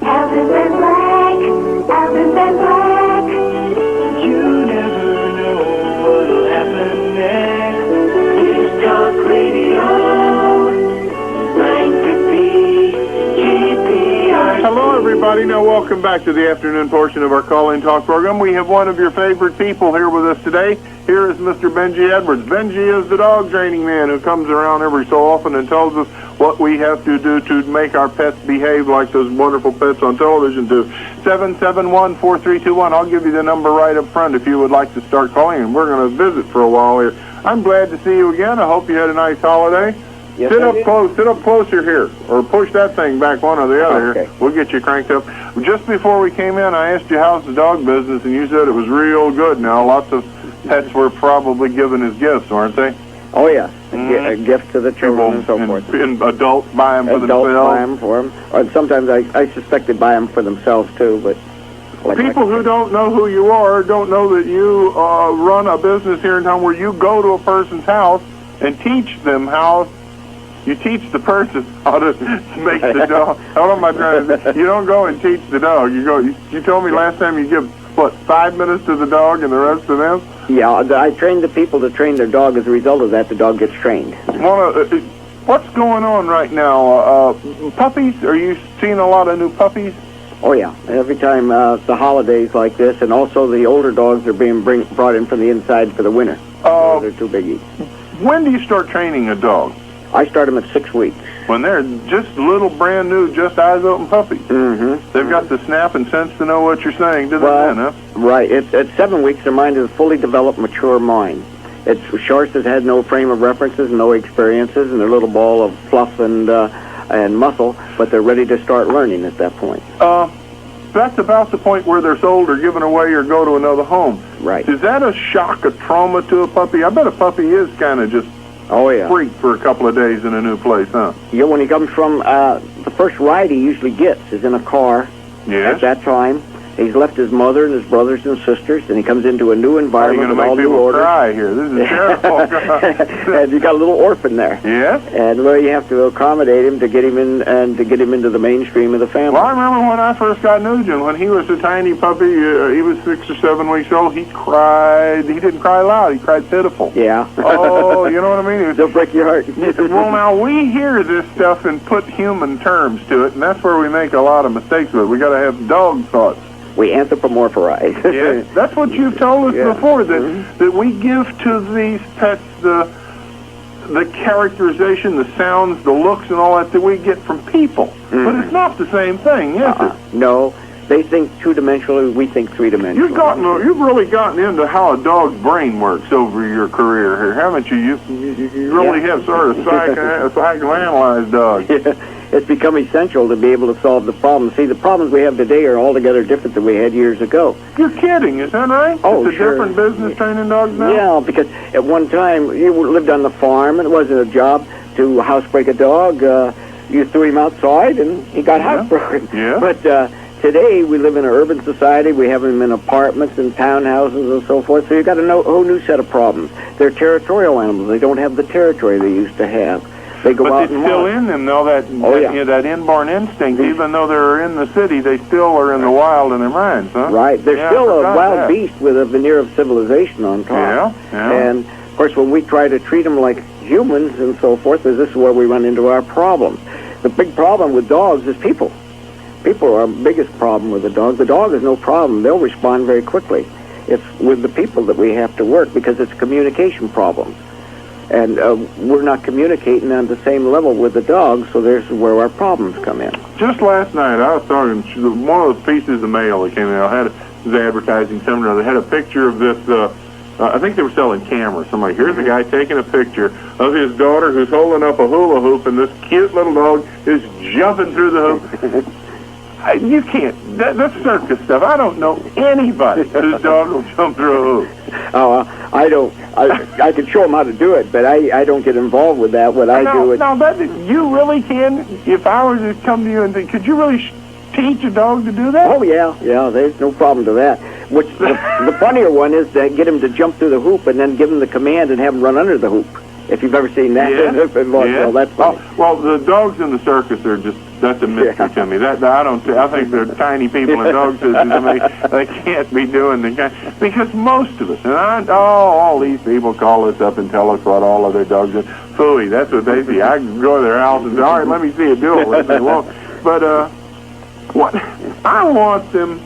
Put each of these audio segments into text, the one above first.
Alvin and Black, Alvin and Black. You never know what'll happen next. News Talk Radio, 950 KPRC. Hello, everybody. Now, welcome back to the afternoon portion of our call-in talk program. We have one of your favorite people here with us today. Here is Mr. Benji Edwards. Benji is the dog training man who comes around every so often and tells us what we have to do to make our pets behave like those wonderful pets on television do. 771-4321. I'll give you the number right up front if you would like to start calling, and we're going to visit for a while here. I'm glad to see you again. I hope you had a nice holiday. Yes, sit up closer here, or push that thing back one or the other. Okay. Here. We'll get you cranked up. Just before we came in, I asked you how's the dog business, and you said it was real good. Now, lots of pets were probably given as gifts, weren't they? Oh, yeah. A gift to the children and so forth. And adults buy them for themselves. Adults buy them for them. Or sometimes I suspect they buy them for themselves, too. But people who don't know who you are don't know that you run a business here in town where you go to a person's house and teach them how. You teach the person how to make the dog. How am I trying to say? You don't go and teach the dog. You go. You told me last time you give, 5 minutes to the dog and the rest to them? Yeah, I train the people to train their dog. As a result of that, the dog gets trained. What's going on right now? Puppies? Are you seeing a lot of new puppies? Oh, yeah. Every time the holidays like this, and also the older dogs are being brought in from the inside for the winter. They're too big. When do you start training a dog? I start them at 6 weeks. When they're just little, brand new, just eyes open puppies. Mm-hmm. They've got the snap and sense to know what you're saying, do they then, huh? Right. At 7 weeks, their mind is a fully developed, mature mind. It's shorts that had no frame of references, no experiences, and they're a little ball of fluff and muscle, but they're ready to start learning at that point. That's about the point where they're sold or given away or go to another home. Right. Is that a shock, a trauma to a puppy? I bet a puppy is kind of just freak for a couple of days in a new place, huh? Yeah, when he comes from, the first ride he usually gets is in a car. Yes. At that time. He's left his mother and his brothers and sisters, and he comes into a new environment with all new orders. Cry here. This is terrible. And you got a little orphan there. Yes. And well, you have to accommodate him to get him in and to get him into the mainstream of the family. Well, I remember when I first got Nugent, when he was a tiny puppy, he was 6 or 7 weeks old. He cried. He didn't cry loud. He cried pitiful. Yeah. Oh, you know what I mean? They'll break your heart. Well, now we hear this stuff and put human terms to it, and that's where we make a lot of mistakes with it. We got to have dog thoughts. We anthropomorphize. Yes, that's what you've told us before, that we give to these pets the characterization, the sounds, the looks, and all that we get from people. But it's not the same thing, is it? No. They think two-dimensionally, we think three-dimensionally. You've really gotten into how a dog's brain works over your career here, haven't you? You really have sort of psychoanalyzed dogs. Yeah. It's become essential to be able to solve the problems. See, the problems we have today are altogether different than we had years ago. You're kidding, is that right? Oh, it's a different business training dogs now? Yeah, because at one time, you lived on the farm, and it wasn't a job to housebreak a dog. You threw him outside, and he got housebroken. Yeah. But today, we live in an urban society. We have them in apartments and townhouses and so forth. So you've got a whole new set of problems. They're territorial animals. They don't have the territory they used to have. They go out and it's still in them, though, that inborn instinct. Even though they're in the city, they still are in the wild in their minds, huh? Right. They're still a wild beast with a veneer of civilization on top. Yeah. And, of course, when we try to treat them like humans and so forth, this is where we run into our problems. The big problem with dogs is people. People are our biggest problem with the dog. The dog is no problem. They'll respond very quickly. It's with the people that we have to work because it's communication problems. And we're not communicating on the same level with the dog, so there's where our problems come in. Just last night, I was talking, one of those pieces of mail that came in, it was advertising somewhere. They had a picture of this, I think they were selling cameras. So I'm like, here's a guy taking a picture of his daughter who's holding up a hula hoop, and this cute little dog is jumping through the hoop. You can't. That's circus stuff. I don't know anybody whose dog will jump through a hoop. I don't. I can show them how to do it, but I don't get involved with that. You really can. If I were to come to you and think, could you really teach a dog to do that? Oh, yeah. There's no problem to that. Which the funnier one is to get him to jump through the hoop and then give him the command and have him run under the hoop. If you've ever seen that. Yeah. Well, that's funny. Well, the dogs in the circus are just That's a mystery to me. That I don't. I think they're tiny people in dog systems. I mean, they can't be doing the kind, because most of us, and all these people call us up and tell us what all of their dogs are. Phooey, that's what they see. I can go to their house and say, all right, let me see you do it. They won't. But what I want them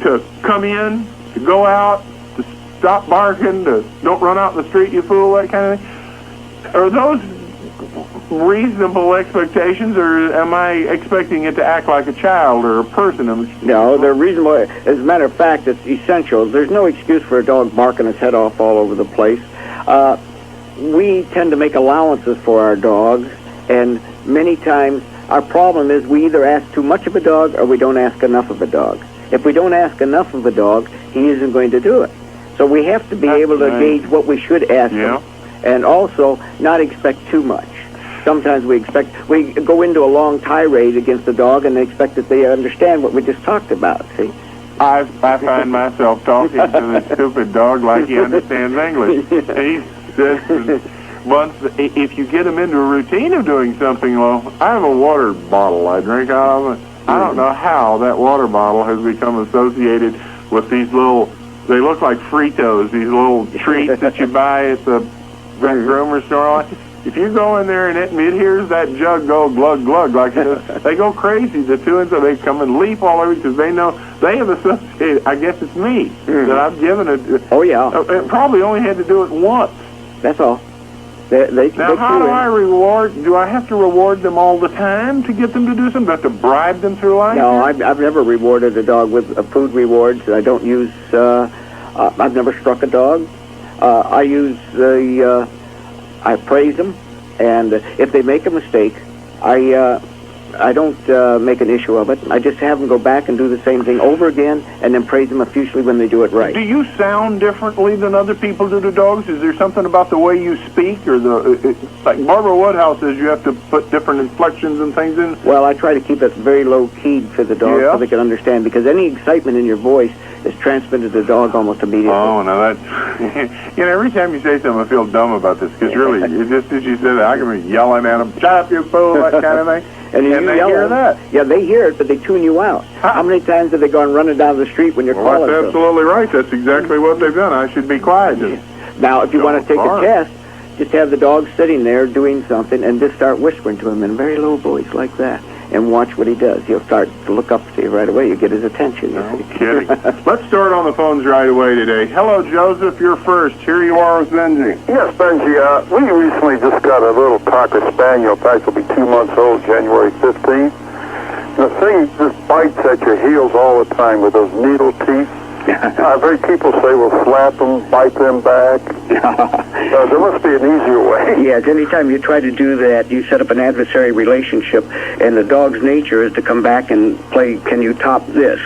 to come in, to go out, to stop barking, to don't run out in the street, you fool, that kind of thing. Are those reasonable expectations, or am I expecting it to act like a child or a person? No, they're reasonable. As a matter of fact, it's essential. There's no excuse for a dog barking his head off all over the place. We tend to make allowances for our dogs, and many times our problem is we either ask too much of a dog or we don't ask enough of a dog. If we don't ask enough of a dog, he isn't going to do it. So we have to be able to gauge what we should ask him, and also not expect too much. Sometimes we go into a long tirade against the dog and they expect that they understand what we just talked about, see? I find myself talking to this stupid dog like he understands English. He says, once, if you get him into a routine of doing something, well, I have a water bottle I drink out of. I don't know how that water bottle has become associated with these little, they look like Fritos, these little treats that you buy at the groomer store. If you go in there and it hears that jug go glug glug like it does, they go crazy. The two, and so they come and leap all over because they know they have associated. I guess it's me that I've given it. Oh yeah. It probably only had to do it once. That's all. Now, how do I reward? Do I have to reward them all the time to get them to do something? Do I have to bribe them through life? No, I've never rewarded a dog with food rewards. I don't use. I've never struck a dog. I use the. I praise them, and if they make a mistake, I don't make an issue of it. I just have them go back and do the same thing over again, and then praise them effusively when they do it right. Do you sound differently than other people do to dogs? Is there something about the way you speak, or like Barbara Woodhouse says you have to put different inflections and things in? Well, I try to keep it very low-keyed for the dog so they can understand, because any excitement in your voice is transmitted to the dog almost immediately. Oh, no, that's... every time you say something, I feel dumb about this, because really, just as you said that, I can be yelling at them, shut up, you fool, that kind of thing. And they hear that. Yeah, they hear it, but they tune you out. How many times have they gone running down the street when you're calling? That's absolutely right. That's exactly what they've done. I should be quiet. Now, if you want to take a test, just have the dog sitting there doing something and just start whispering to him in a very low voice like that, and watch what he does. He'll start to look up to you right away. You get his attention. No kidding. Let's start on the phones right away today. Hello, Joseph. You're first. Here you are with Benji. Yes, Benji. We recently just got a little Cocker Spaniel. In fact, it'll be 2 months old, January 15th. The thing just bites at your heels all the time with those needle teeth. I've heard people say, well, slap them, bite them back. There must be an easier way. Yes, anytime you try to do that, you set up an adversary relationship, and the dog's nature is to come back and play, can you top this?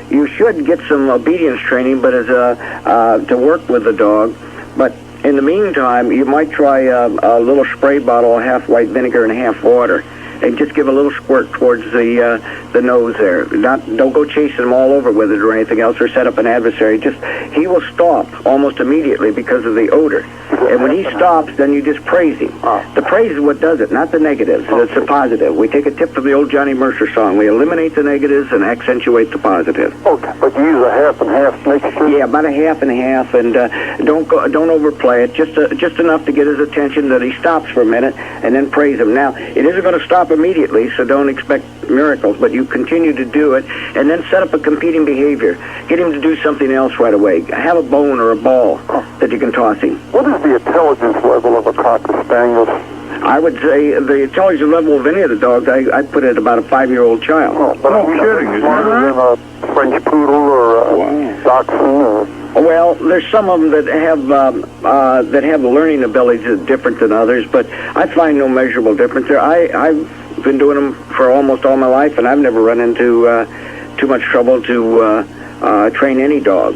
You should get some obedience training, but as to work with the dog. But in the meantime, you might try a little spray bottle of half white vinegar and half water, and just give a little squirt towards the nose there. Don't go chasing him all over with it or anything else, or set up an adversary. He will stop almost immediately because of the odor. And when he stops, then you just praise him. The praise is what does it, not the negatives. It's the positive. We take a tip from the old Johnny Mercer song. We eliminate the negatives and accentuate the positive. Okay, but you use a half and half mixture? Yeah, about a half and half, and don't overplay it. Just enough to get his attention that he stops for a minute, and then praise him. Now, it isn't going to stop immediately, so don't expect miracles, but you continue to do it, and then set up a competing behavior. Get him to do something else right away. Have a bone or a ball that you can toss him. What is the intelligence level of a Cocker Spaniel? I would say the intelligence level of any of the dogs, I put it about a 5-year-old child. But I'm kidding. Is smarter than a French Poodle or a Dachshund? Or... Well, there's some of them that have the learning abilities that are different than others, but I find no measurable difference there. I've been doing them for almost all my life, and I've never run into too much trouble to train any dog.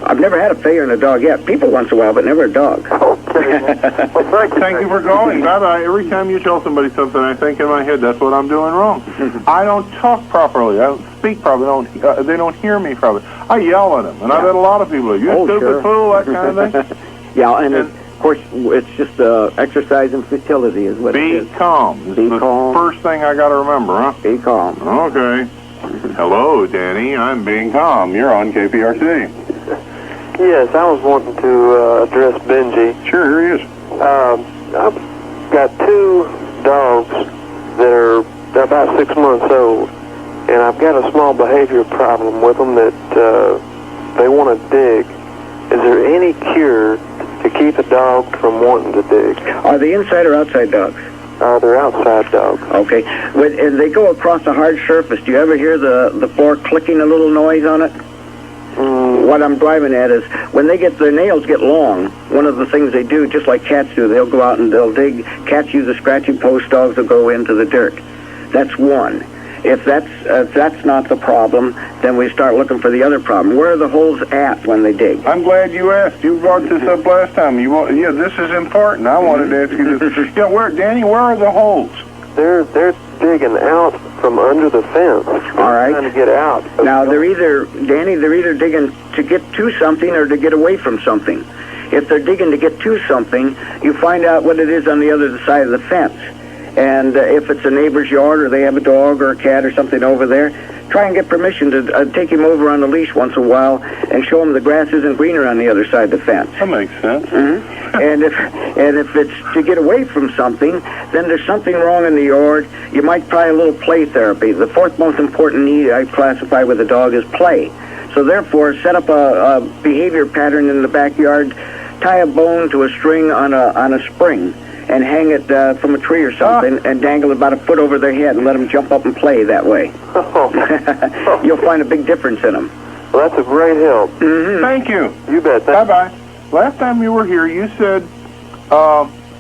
I've never had a failure in a dog yet. People once in a while, but never a dog. Okay. Well, thank you for calling. Bye-bye. Every time you tell somebody something, I think in my head, that's what I'm doing wrong. I don't talk properly. I don't speak properly. They don't hear me properly. I yell at them, and I've had a lot of people, you stupid fool, that kind of thing. Yeah, and course, it's just exercise and futility is what it Be is. calm. This Be is the calm. first thing I got to remember, huh? Be calm. Okay. Hello, Danny. I'm being calm. You're on KPRC. Yes, I was wanting to address Benji. Sure, here he is. I've got 2 dogs that are about 6 months old, and I've got a small behavior problem with them that they want to dig. Is there any cure to keep a dog from wanting to dig? Are they inside or outside dogs? They're outside dogs. Okay. When they go across a hard surface, do you ever hear the floor clicking a little noise on it? What I'm driving at is when their nails get long, one of the things they do, just like cats do, they'll go out and they'll dig. Cats use a scratching post, dogs will go into the dirt. That's one. If that's not the problem, then we start looking for the other problem. Where are the holes at when they dig? I'm glad you asked. You brought this up last time. Yeah, this is important. I wanted to ask you this. Yeah, Danny, where are the holes? They're digging out from under the fence. All right. Trying to get out. Now, they're either digging to get to something or to get away from something. If they're digging to get to something, you find out what it is on the other side of the fence. And if it's a neighbor's yard or they have a dog or a cat or something over there, try and get permission to take him over on the leash once in a while and show him the grass isn't greener on the other side of the fence. That makes sense. Mm-hmm. and if it's to get away from something, then there's something wrong in the yard. You might try a little play therapy. The 4th most important need I classify with a dog is play. So therefore, set up a behavior pattern in the backyard, tie a bone to a string on a spring, and hang it from a tree or something, and dangle it about a foot over their head and let them jump up and play that way. You'll find a big difference in them. Well, that's a great help. Mm-hmm. Thank you. You bet. Bye-bye. Last time you were here, you said,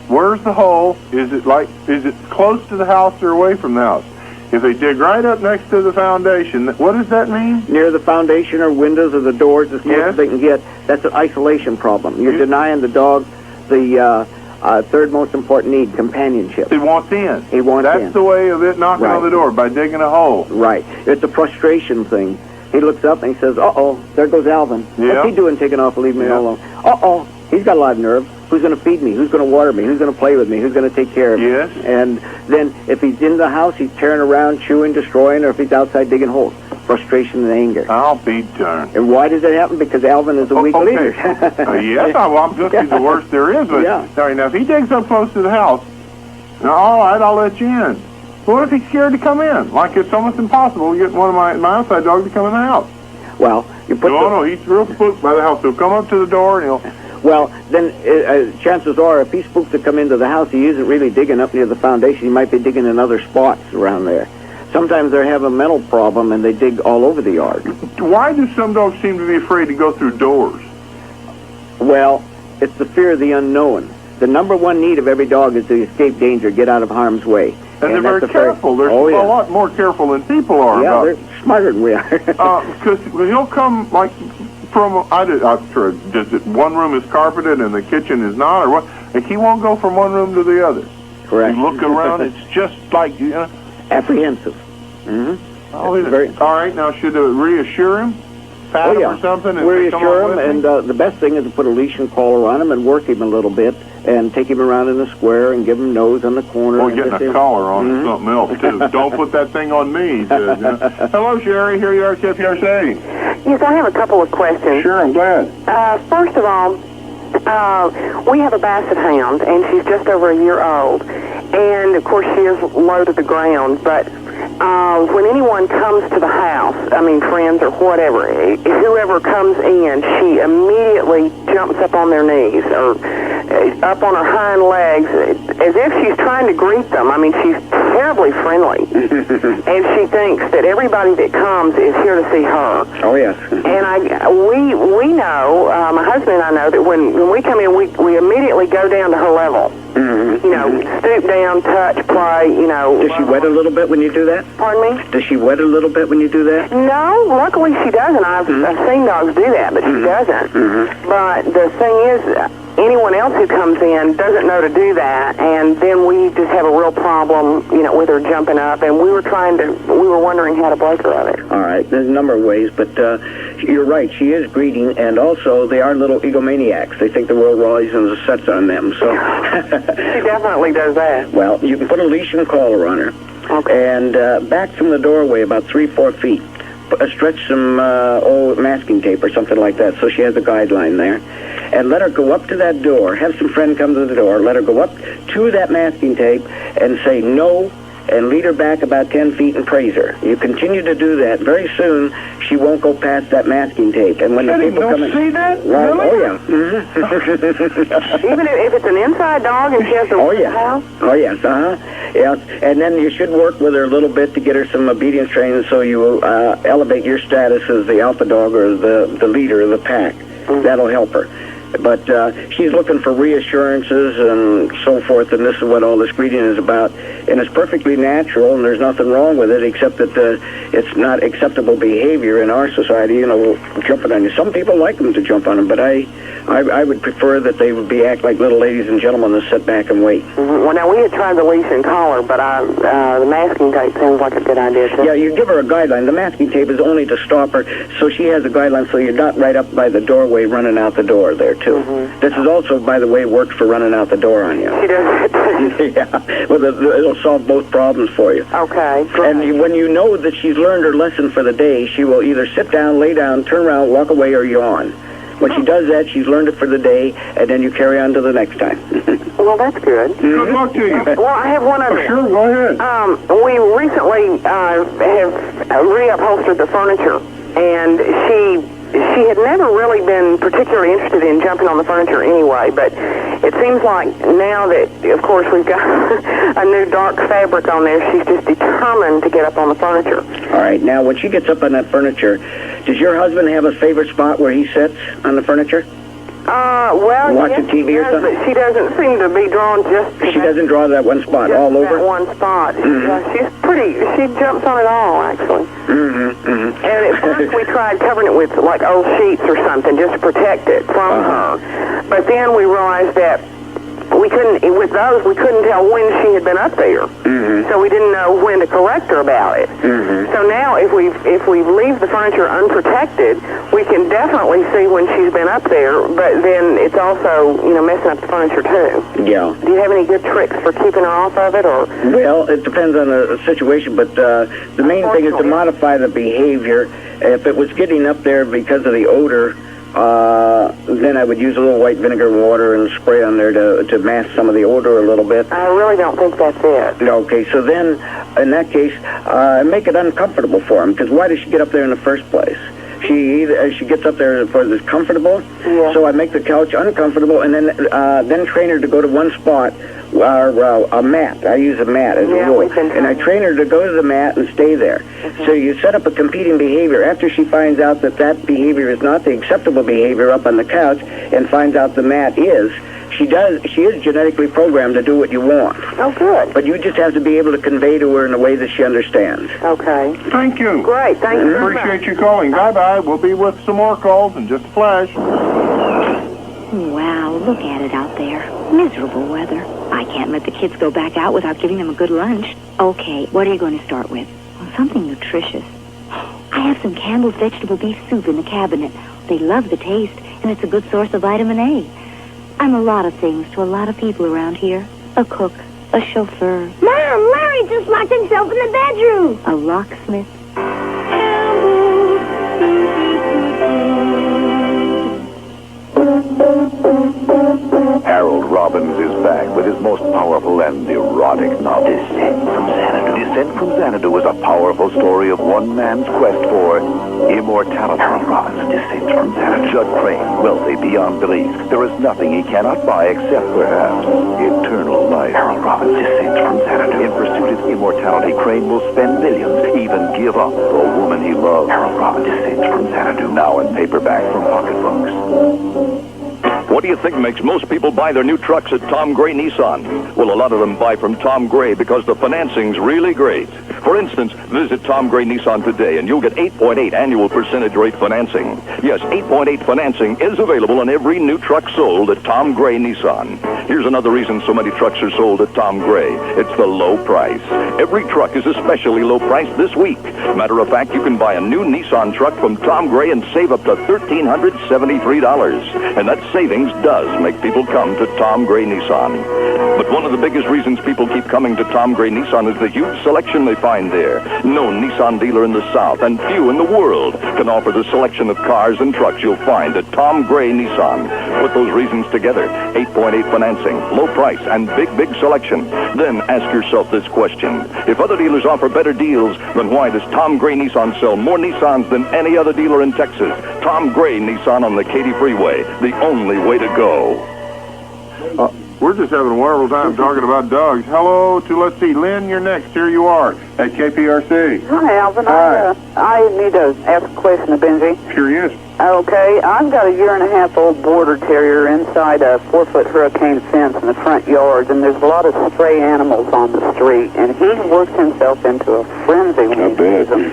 where's the hole? Is it close to the house or away from the house? If they dig right up next to the foundation, what does that mean? Near the foundation or windows or the doors, as close as they can get, that's an isolation problem. You're denying the dog the 3rd most important need, companionship. He wants in. He wants in. That's the way of it knocking on the door, by digging a hole. Right. It's a frustration thing. He looks up and he says, uh-oh, there goes Alvin. Yeah. What's he doing taking off and leaving me alone? Uh-oh, he's got a lot of nerve. Who's going to feed me? Who's going to water me? Who's going to play with me? Who's going to take care of me? Yes. And then if he's in the house, he's tearing around, chewing, destroying, or if he's outside digging holes. Frustration and anger. I'll be darned. And why does it happen? Because Alvin is a weak leader. Yes, I'm just the worst there is. But Yeah. now, if he digs up close to the house, now, all right, I'll let you in. But what if he's scared to come in? Like it's almost impossible to get one of my outside dogs to come in the house. Well, you put No, he's real spooked by the house. He'll come up to the door and he'll... Well, then chances are, if he's spooked to come into the house, he isn't really digging up near the foundation. He might be digging in other spots around there. Sometimes they have a mental problem and they dig all over the yard. Why do some dogs seem to be afraid to go through doors? Well, it's the fear of the unknown. The number one need of every dog is to escape danger, get out of harm's way. And they're very careful. They're Oh, yeah. a lot more careful than people are. Yeah, about they're smarter than we are. Because he'll come like from I'm sure one room is carpeted and the kitchen is not, or what? Like he won't go from one room to the other. Correct. You look around, it's just like Apprehensive. Mm-hmm. Oh, is it? All right, now should reassure him, pat him or something, and We say, "Come reassure on him, with me?" and the best thing is to put a leash and collar on him and work him a little bit and take him around in the square and give him nose on the corner. Boy, and getting just a say, collar on is something else, too. Don't put that thing on me, he says. Hello, Sherry. Here you are, KPRC. Yes, I have a couple of questions. Sure, I'm glad. First of all, we have a basset hound, and she's just over a year old. And, of course, she is low to the ground. But when anyone comes to the house, I mean, friends or whatever, whoever comes in, she immediately jumps up on their knees or up on her hind legs as if she's trying to greet them. I mean, she's terribly friendly. And she thinks that everybody that comes is here to see her. Oh, yes. And we know, my husband and I know, that when we come in, we immediately go down to her level. Mm-hmm. You know, stoop down, touch, play, you know. Does she wet a little bit when you do that? Pardon me? Does she wet a little bit when you do that? No, luckily she doesn't. I've seen dogs do that, but she doesn't. Mm-hmm. But the thing is, anyone else who comes in doesn't know to do that, and then we just have a real problem, with her jumping up, and we were wondering how to break her of it. All right, there's a number of ways, but you're right. She is greeting, and also they are little egomaniacs. They think the world rises and sets on them. So she definitely does that. Well, you can put a leash and collar on her, okay. And back from the doorway about 3-4 feet. Stretch some old masking tape or something like that, so she has a guideline there, and let her go up to that door. Have some friend come to the door. Let her go up to that masking tape and say no, and lead her back about 10 feet and praise her. You continue to do that. Very soon, she won't go past that masking tape. And when the people come in, see that? right? Really? Oh yeah. Mm-hmm. Even if it's an inside dog and she has to leave the house? Oh yes. Yeah. And then you should work with her a little bit to get her some obedience training, so you elevate your status as the alpha dog or the leader of the pack. Mm-hmm. That'll help her. But she's looking for reassurances and so forth, and this is what all this greeting is about. And it's perfectly natural, and there's nothing wrong with it, except that it's not acceptable behavior in our society, jumping on you. Some people like them to jump on them, but I would prefer that they would act like little ladies and gentlemen that sit back and wait. Mm-hmm. Well, now, we had tried the leash and collar, but the masking tape sounds like a good idea, too. Yeah, you give her a guideline. The masking tape is only to stop her, so she has a guideline, so you're not right up by the doorway running out the door there, too. Mm-hmm. This is also, by the way, works for running out the door on you. She does it, too. Yeah, well, it'll solve both problems for you. Okay, great. And when you know that she's learned her lesson for the day, she will either sit down, lay down, turn around, walk away, or yawn. When she does that, she's learned it for the day, and then you carry on to the next time. Well, that's good. Good luck to you. Well, I have one other. Sure, go ahead. We recently have reupholstered the furniture, and she had never really been particularly interested in jumping on the furniture anyway, but it seems like now that, of course, we've got a new dark fabric on there, she's just determined to get up on the furniture. All right, now when she gets up on that furniture, does your husband have a favorite spot where he sits on the furniture? Well, watching TV or something? But she doesn't seem to be drawn just to She doesn't draw that one spot all over? that one spot. Mm-hmm. She jumps on it all, actually. Mm-hmm, mm-hmm. And at first we tried covering it with, like, old sheets or something just to protect it from her. But then we realized that we couldn't tell when she had been up there. Mm-hmm. So we didn't know when to correct her about it. Mm-hmm. So now if we leave the furniture unprotected, we can definitely see when she's been up there, but then it's also, messing up the furniture too. Yeah. Do you have any good tricks for keeping her off of it, or? Well, it depends on the situation, but the main thing is to modify the behavior. If it was getting up there because of the odor, then I would use a little white vinegar and water and spray on there to mask some of the odor a little bit. I really don't think that's it. Okay, so then, in that case, make it uncomfortable for him, because why does she get up there in the first place? She gets up there because it's comfortable, so I make the couch uncomfortable, and then train her to go to one spot, a mat. I use a mat as a rule, and I train her to go to the mat and stay there. Mm-hmm. So you set up a competing behavior. After she finds out that behavior is not the acceptable behavior up on the couch, and finds out the mat is, she is genetically programmed to do what you want. Oh, good. But you just have to be able to convey to her in a way that she understands. Okay. Thank you. Great. Thank you very much. Appreciate you calling. Bye-bye. We'll be with some more calls in just a flash. Wow, look at it out there. Miserable weather. I can't let the kids go back out without giving them a good lunch. Okay, what are you going to start with? Well, something nutritious. I have some Campbell's vegetable beef soup in the cabinet. They love the taste, and it's a good source of vitamin A. I'm a lot of things to a lot of people around here. A cook, a chauffeur. Mom, Larry just locked himself in the bedroom. A locksmith. Harold Robbins is back with his most powerful and erotic novel. Descent from Xanadu. Descent from Xanadu is a powerful story of one man's quest for immortality. Harold Robbins, Descent from Xanadu. Judd Crane, wealthy beyond belief. There is nothing he cannot buy except perhaps eternal life. Harold Robbins, Descent from Xanadu. In pursuit of immortality, Crane will spend billions, even give up the woman he loves. Harold Robbins, Descent from Xanadu. Now in paperback from Pocketbooks. What do you think makes most people buy their new trucks at Tom Gray Nissan? Well, a lot of them buy from Tom Gray because the financing's really great. For instance, visit Tom Gray Nissan today, and you'll get 8.8 annual percentage rate financing. Yes, 8.8 financing is available on every new truck sold at Tom Gray Nissan. Here's another reason so many trucks are sold at Tom Gray. It's the low price. Every truck is especially low priced this week. Matter of fact, you can buy a new Nissan truck from Tom Gray and save up to $1,373. And that savings does make people come to Tom Gray Nissan. But one of the biggest reasons people keep coming to Tom Gray Nissan is the huge selection they find there. No Nissan dealer in the South and few in the world can offer the selection of cars and trucks you'll find at Tom Gray Nissan. Put those reasons together: 8.8 financing, low price, and big selection. Then ask yourself this question: if other dealers offer better deals, then why does Tom Gray Nissan sell more Nissans than any other dealer in Texas? Tom Gray Nissan on the Katy Freeway, the only way to go. We're just having a wonderful time talking about dogs. Hello to, let's see, Lynn, you're next. Here you are at KPRC. Hi, Alvin. Hi. I need to ask a question to Benji. Here he is. Okay, I've got a 1.5-year-old border terrier inside a 4-foot hurricane fence in the front yard, and there's a lot of stray animals on the street, and he works himself into a frenzy when he sees them.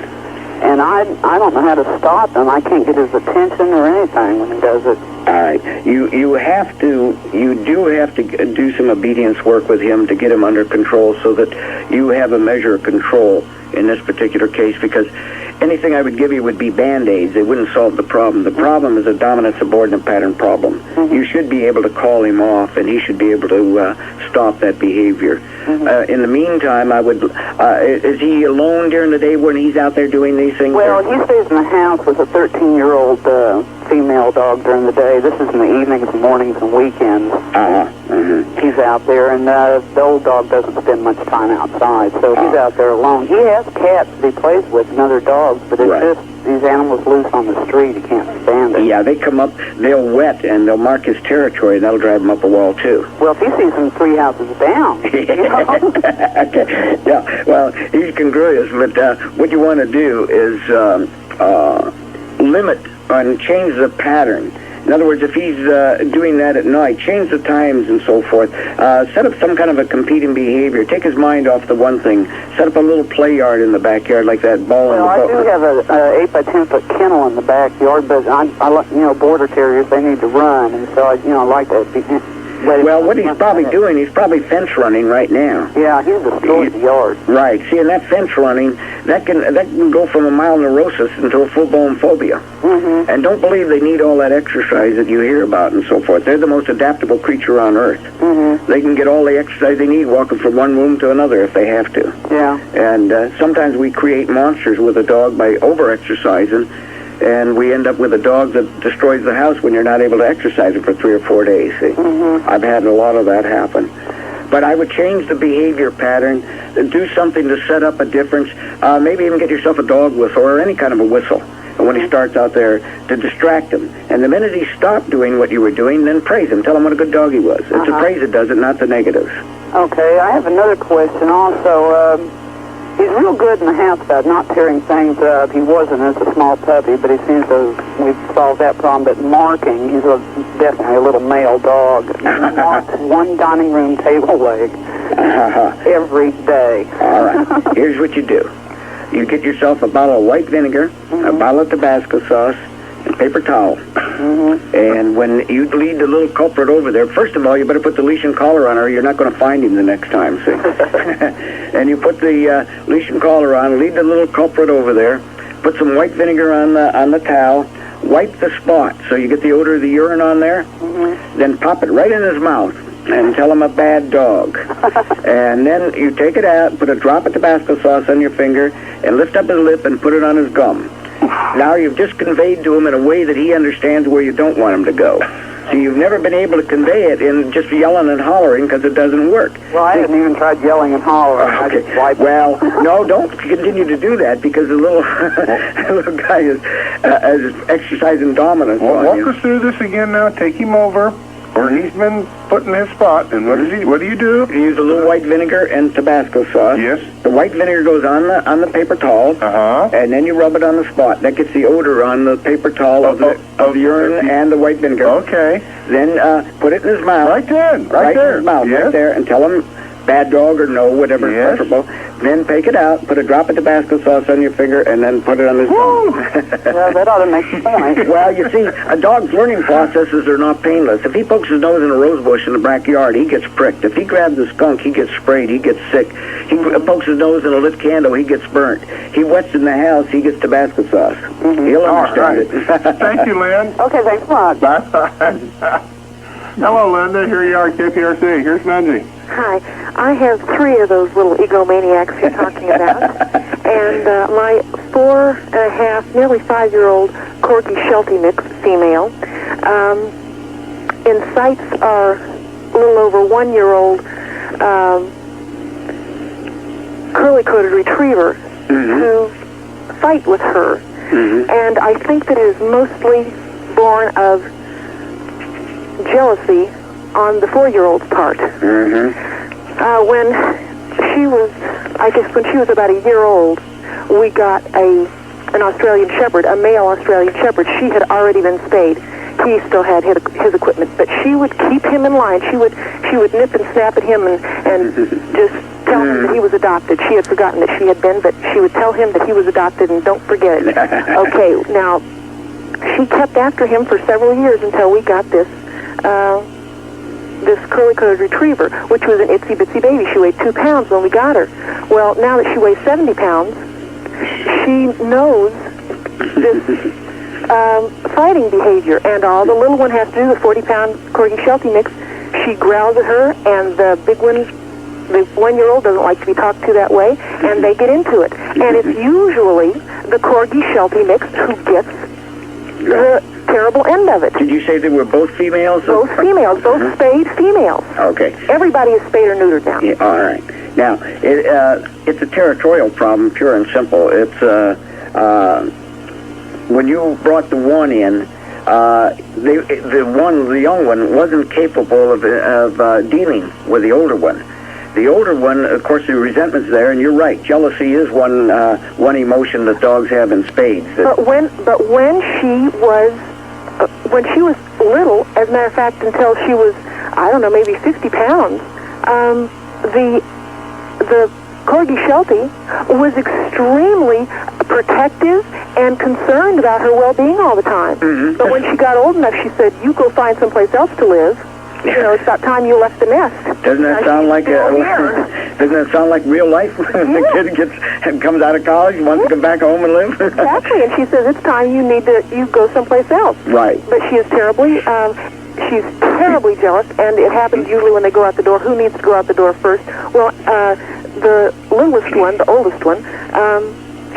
And I don't know how to stop him. I can't get his attention or anything when he does it. All right, you do have to do some obedience work with him to get him under control, so that you have a measure of control in this particular case, because anything I would give you would be Band-Aids. They wouldn't solve the problem. The problem is a dominant-subordinate pattern problem. Mm-hmm. You should be able to call him off, and he should be able to stop that behavior. Mm-hmm. In the meantime, I would... is he alone during the day when he's out there doing these things? Well, he stays in the house with a 13-year-old female dog during the day. This is in the evenings, mornings, and weekends. He's out there, and the old dog doesn't spend much time outside, so he's out there alone. He has cats that he plays with and other dogs, but it's just these animals loose on the street. He can't stand it. Yeah, they come up, they'll wet, and they'll mark his territory, and that'll drive him up a wall, too. Well, if he sees them 3 houses down, you know? Okay. Yeah, well, he's congruous, but what you want to do is limit and change the pattern. In other words, if he's doing that at night, change the times and so forth. Set up some kind of a competing behavior. Take his mind off the one thing. Set up a little play yard in the backyard, like that ball Well, I do have a 8 by 10 foot kennel in the backyard, but I border terriers, they need to run, and so I like to be... Well, what he's probably doing, he's probably fence running right now. Yeah, he's destroyed the yard. Right. See, and that fence running, that can go from a mild neurosis into a full-blown phobia. Mm-hmm. And don't believe they need all that exercise that you hear about and so forth. They're the most adaptable creature on Earth. Mm-hmm. They can get all the exercise they need walking from one room to another if they have to. Yeah. And sometimes we create monsters with a dog by over-exercising, and we end up with a dog that destroys the house when you're not able to exercise it for 3 or 4 days. See? Mm-hmm. I've had a lot of that happen. But I would change the behavior pattern, do something to set up a difference. Maybe even get yourself a dog whistle or any kind of a whistle when he starts out there to distract him. And the minute he stopped doing what you were doing, then praise him. Tell him what a good dog he was. It's the praise that does it, not the negatives. Okay, I have another question also. He's real good in the house about not tearing things up. He wasn't as a small puppy, but he seems to we've solved that problem. But marking, he's definitely a little male dog. He marks one dining room table leg every day. All right. Here's what you do. You get yourself a bottle of white vinegar, a bottle of Tabasco sauce, and paper towel. And when you lead the little culprit over there, first of all, you better put the leash and collar on, or you're not going to find him the next time, see? And you put the leash and collar on, lead the little culprit over there, put some white vinegar on the towel, wipe the spot so you get the odor of the urine on there, then pop it right in his mouth and tell him a bad dog. And then you take it out, put a drop of Tabasco sauce on your finger, and lift up his lip and put it on his gum. Now you've just conveyed to him in a way that he understands where you don't want him to go. So you've never been able to convey it in just yelling and hollering because it doesn't work. Well, I haven't even tried yelling and hollering. I just wipe it. Well, no, don't continue to do that because the little little guy is exercising dominance on Walk you. us through this again now. Take him over where he's been put in his spot. And what do you do? You use a little white vinegar and Tabasco sauce. Yes. The white vinegar goes on the paper towel. And then you rub it on the spot. That gets the odor on the paper towel of the urine and the white vinegar. Okay. Then put it in his mouth. Right there. In his mouth, right there, and tell him bad dog or no, whatever is preferable. Then take it out, put a drop of Tabasco sauce on your finger, and then put it on his tongue. Well, that ought to make sense. Well, you see, a dog's learning processes are not painless. If he pokes his nose in a rose bush in the backyard, he gets pricked. If he grabs a skunk, he gets sprayed, he gets sick. He pokes his nose in a lit candle, he gets burnt. He wets in the house, he gets Tabasco sauce. He'll understand it. Thank you, Lynn. Okay, thanks a lot. Bye. Hello, Linda. Here you are at KPRC. Here's Benji. Hi. I have 3 of those little egomaniacs you're talking about. And my 4.5, nearly 5-year-old Corgi Sheltie mix female. In sights are a little over 1-year-old curly-coated retriever who fight with her. And I think that it is mostly born of jealousy on the 4-year-old's part. When she was, I guess when she was about a year old, we got an Australian Shepherd, a male Australian Shepherd. She had already been spayed. He still had his equipment, but she would keep him in line. She would nip and snap at him and just tell him that he was adopted. She had forgotten that she had been, but she would tell him that he was adopted and don't forget it. Okay, now, she kept after him for several years until we got this curly-coated retriever, which was an itsy-bitsy baby. She weighed 2 pounds when we got her. Well, now that she weighs 70 pounds, she knows this fighting behavior, and all the little one has to do, the 40-pound Corgi Sheltie mix, she growls at her, and the big one, the 1-year-old doesn't like to be talked to that way, and they get into it. And it's usually the Corgi Sheltie mix who gets the terrible end of it. Did you say they were both females? Both females, both spayed females. Okay. Everybody is spayed or neutered now. Yeah, all right. Now, it's a territorial problem, pure and simple. It's when you brought the one in, the young one wasn't capable of dealing with the older one. The older one, of course, the resentment's there, and you're right. Jealousy is one emotion that dogs have in spades. But when she was little, as a matter of fact, until she was, I don't know, maybe 50 pounds, the Corgi Sheltie was extremely protective and concerned about her well-being all the time. But when she got old enough, she said, "You go find someplace else to live. You know, it's about time you left the nest." Doesn't that sound like doesn't that sound like real life? When the kid comes out of college and wants to come back home and live. Exactly, and she says it's time you go someplace else. Right. But she is terribly jealous, and it happens usually when they go out the door. Who needs to go out the door first? Well, the littlest one, the oldest one,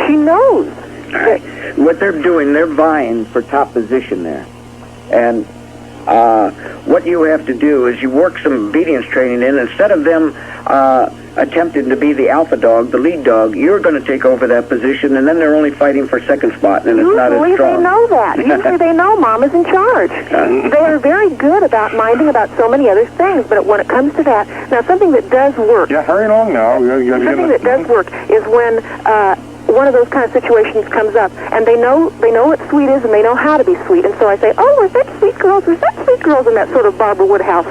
she knows. Right. What they're doing, they're vying for top position there, and. What you have to do is you work some obedience training in. Instead of them attempting to be the alpha dog, the lead dog, you're going to take over that position, and then they're only fighting for second spot, and it's not as strong. Usually they know that. Usually they know Mama's in charge. They are very good about minding about so many other things, but when it comes to that, now something that does work. Yeah, hurry along now. Something that does work is when one of those kind of situations comes up, and they know what sweet is, and they know how to be sweet. And so I say, "Oh, we're such sweet girls, we're such sweet girls," in that sort of Barbara Woodhouse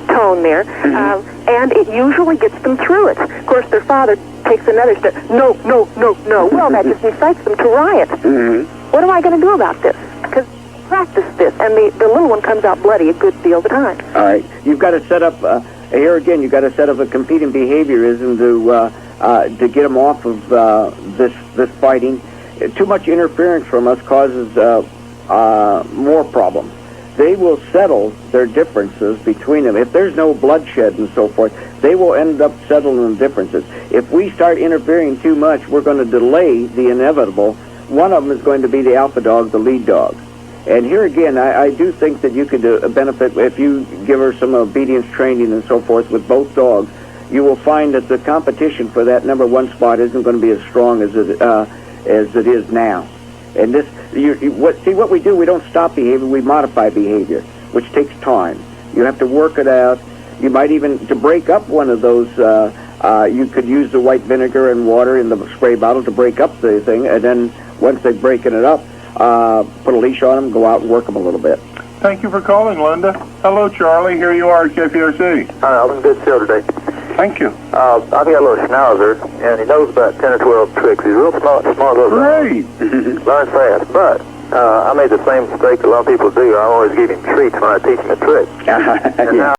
tone there, and it usually gets them through it. Of course, their father takes another step. No. Well, that just incites them to riot. What am I going to do about this? Because practice this, and the little one comes out bloody a good deal of the time. All right, you've got to set up. Here again, you've got to set up a competing behaviorism to get them off of this fighting. Too much interference from us causes more problems. They will settle their differences between them. If there's no bloodshed and so forth, they will end up settling the differences. If we start interfering too much, we're going to delay the inevitable. One of them is going to be the alpha dog, the lead dog. And here again, I do think that you could benefit if you give her some obedience training and so forth with both dogs. You will find that the competition for that number one spot isn't going to be as strong as it is now. And this, what we do, we don't stop behavior, we modify behavior, which takes time. You have to work it out. You might even, to break up one of those, you could use the white vinegar and water in the spray bottle to break up the thing, and then once they've broken it up, put a leash on them, go out and work them a little bit. Thank you for calling, Linda. Hello, Charlie. Here you are at KPRC. Hi, Alvin. Good show today. Thank Thank you. I've got a little schnauzer, and he knows about 10 or 12 tricks. He's real smart little guy. Great. Learns fast, but I made the same mistake a lot of people do. I always give him treats when I teach him a trick. And now